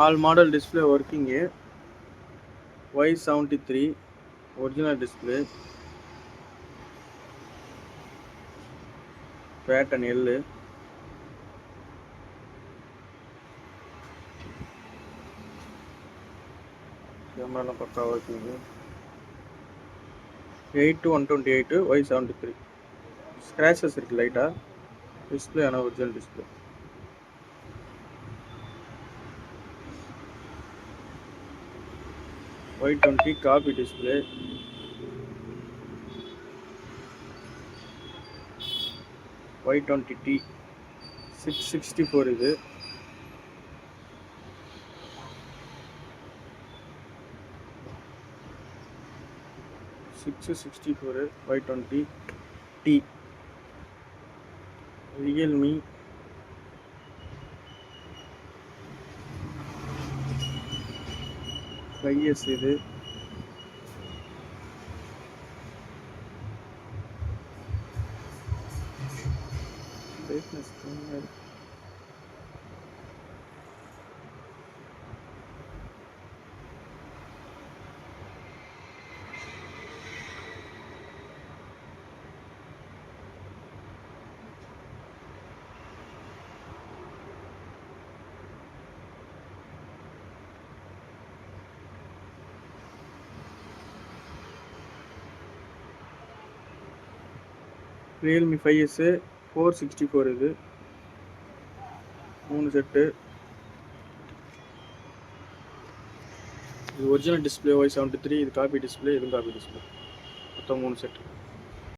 All model display working here. Y73 original display. Pattern L. Camera pakka working here. 8 to 128 Y73. Scratches இருக்கு லைட்டா. Display ஆன original display. Y20 copy display. Y20T 664 இது. Y20T Realme 5S இது. Brightness கம்மியா இருக்கு. Realme 5S 464 இது. 3 set. இது original display Y73, இது காப்பி டிஸ்பிளே, இது காப்பி டிஸ்பிளே. மொத்தம் 3 செட்.